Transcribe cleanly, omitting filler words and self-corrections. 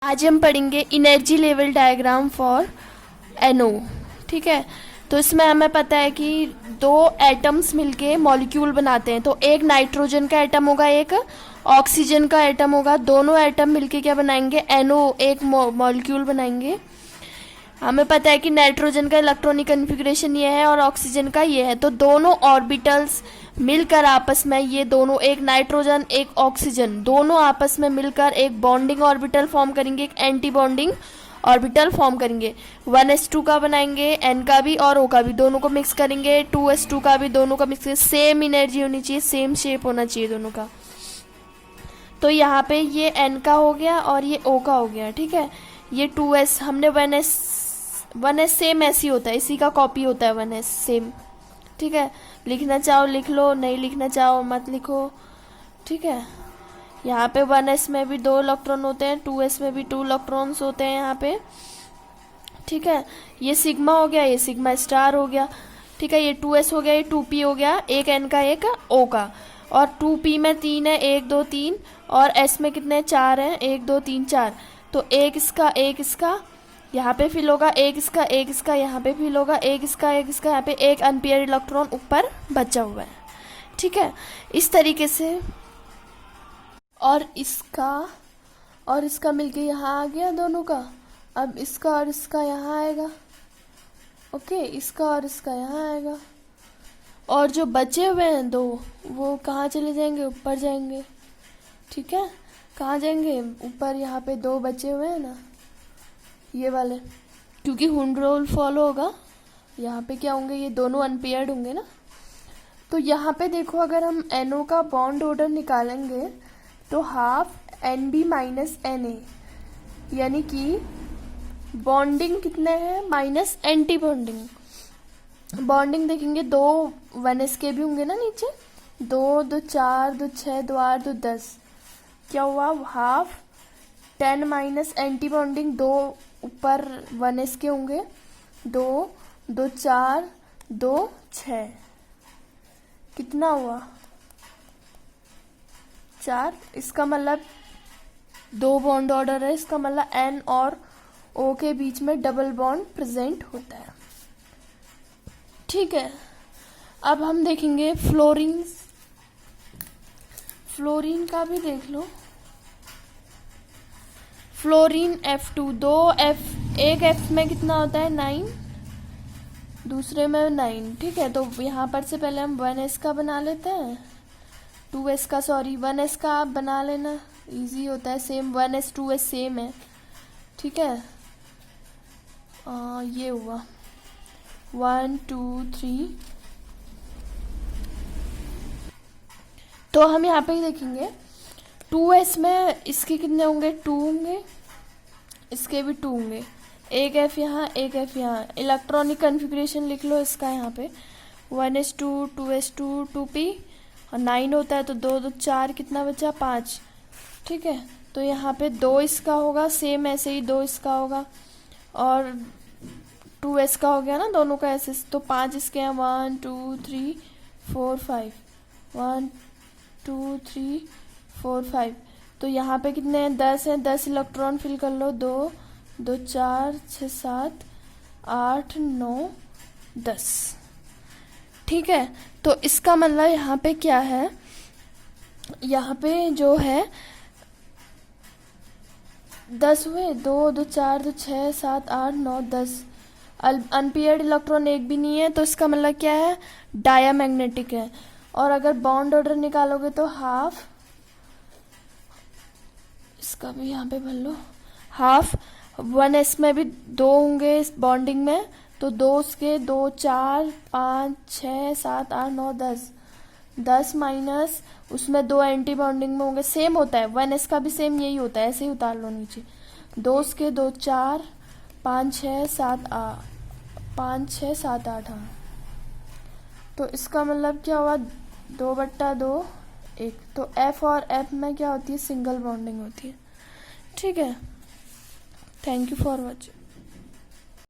आज हम पढ़ेंगे energy level diagram for NO। ठीक है, तो इसमें हमें पता है कि दो एटम्स मिलके मॉलिक्यूल बनाते हैं। तो एक नाइट्रोजन का एटम होगा, एक ऑक्सीजन का एटम होगा। दोनों एटम मिलके क्या बनाएंगे? NO एक मॉलिक्यूल बनाएंगे। हमें पता है कि नाइट्रोजन का इलेक्ट्रॉनिक कन्फिग्रेशन ये है और ऑक्सीजन का ये है। तो दोनों ऑर्बिटल्स मिलकर आपस में, ये दोनों, एक नाइट्रोजन एक ऑक्सीजन, दोनों आपस में मिलकर एक बॉन्डिंग ऑर्बिटल फॉर्म करेंगे, एक एंटी बॉन्डिंग ऑर्बिटल फॉर्म करेंगे। 1s2 का बनाएंगे, N का भी और O का भी, दोनों को मिक्स करेंगे। 2s2 का भी, दोनों का मिक्स करेंगे। सेम एनर्जी होनी चाहिए, सेम शेप होना चाहिए दोनों का। तो यहाँ पे ये N का हो गया और ये O का हो गया। ठीक है, ये 2s, हमने 1s सेम ऐसी होता है, इसी का कॉपी होता है 1s सेम। ठीक है, लिखना चाहो लिख लो, नहीं लिखना चाहो मत लिखो। ठीक है, यहाँ पे 1s में भी 2 इलेक्ट्रॉन होते हैं, 2s में भी 2 इलेक्ट्रॉन्स होते हैं यहाँ पे। ठीक है, ये सिग्मा हो गया, ये सिग्मा स्टार हो गया। ठीक है, ये 2s हो गया, ये 2p हो गया, एक N का एक O का। और 2p में 3 है, 1 2 3, और s में कितने 4 हैं, 1 2 3 4। तो एक इसका यहाँ पे फिल होगा, एक इसका यहाँ पे फिल होगा, एक इसका यहाँ पे एक अनपेयर इलेक्ट्रॉन ऊपर बचा हुआ है। ठीक है, इस तरीके से। और इसका मिलके यहाँ आ गया दोनों का। अब इसका और इसका यहाँ आएगा। ओके, इसका और इसका यहाँ आएगा। और जो बचे हुए हैं 2, वो कहाँ चले जाएंगे? ऊपर जाएंगे। ठीक है, कहाँ जाएंगे? ऊपर। यहाँ पे 2 बचे हुए हैं ना, ये वाले, क्योंकि हुंड रूल फॉलो होगा। यहाँ पे क्या होंगे? ये दोनों अनपेयर्ड होंगे ना। तो यहाँ पे देखो, अगर हम NO का बॉन्ड ऑर्डर निकालेंगे तो हाफ NB माइनस NA, यानी कि बॉन्डिंग कितने हैं? Minus anti bonding. बॉन्डिंग देखेंगे, 2 1s के भी होंगे ना नीचे, 2 2 4 2 6 2 8 2 10। क्या हुआ? हाफ 10 माइनस एंटी बॉन्डिंग, 2 ऊपर 1s के होंगे, 2 2 4 2 6। कितना हुआ? 4। इसका मतलब 2 बॉन्ड ऑर्डर है, इसका मतलब N और O के बीच में डबल बॉन्ड प्रेजेंट होता है। ठीक है, अब हम देखेंगे फ्लोरीन का भी देख लो। फ्लोरीन F2, 2 F, एक F में कितना होता है? 9, दूसरे में 9। ठीक है, तो यहाँ पर से पहले हम 1s का बना लेते हैं, 2s का, सॉरी 1s का आप बना लेना, इजी होता है। सेम 1s 2s सेम है। ठीक है, ये हुआ 1 2 3। तो हम यहाँ पे ही देखेंगे 2s में इसके कितने होंगे? 2 होंगे, इसके भी 2 होंगे। एक F यहाँ, एक F यहाँ। इलेक्ट्रॉनिक कन्फिग्रेशन लिख लो इसका यहाँ पे, 1s2 2s2 2p, और 9 होता है तो 2 2 4, कितना बचा? 5। ठीक है, तो यहाँ पे 2 इसका होगा, सेम ऐसे ही 2 इसका होगा, और 2s का हो गया ना दोनों का ऐसे। तो 5 इसके हैं, 1 2 3 4 5, 1 2 3 4 5। तो यहाँ पे कितने हैं? 10 हैं, 10 इलेक्ट्रॉन फिल कर लो, 2 2 4 6 7 8 9 10। ठीक है, तो इसका मतलब यहाँ पे क्या है? यहाँ पे जो है 10 हुए, 2 2 4 2 6 7 8 9 10। अनपेयर्ड इलेक्ट्रॉन एक भी नहीं है, तो इसका मतलब क्या है? डायामैग्नेटिक है। और अगर बॉन्ड ऑर्डर निकालोगे तो हाफ, इसका भी यहाँ पे भर लो, हाफ 1s में भी 2 होंगे इस बॉन्डिंग में, तो 2 उसके 2 4 5 6 7 8 9 10। 10 माइनस उसमें 2 एंटी बॉन्डिंग में होंगे, सेम होता है 1s का भी, सेम यही होता है, ऐसे ही उतार लो नीचे। 2 उसके 2 4 5 6 7 8 5 6 7 8। हाँ, तो इसका मतलब क्या हुआ? 2/2 1। तो F और F में क्या होती है? सिंगल बॉन्डिंग होती है। ठीक है, थैंक यू फॉर वॉचिंग।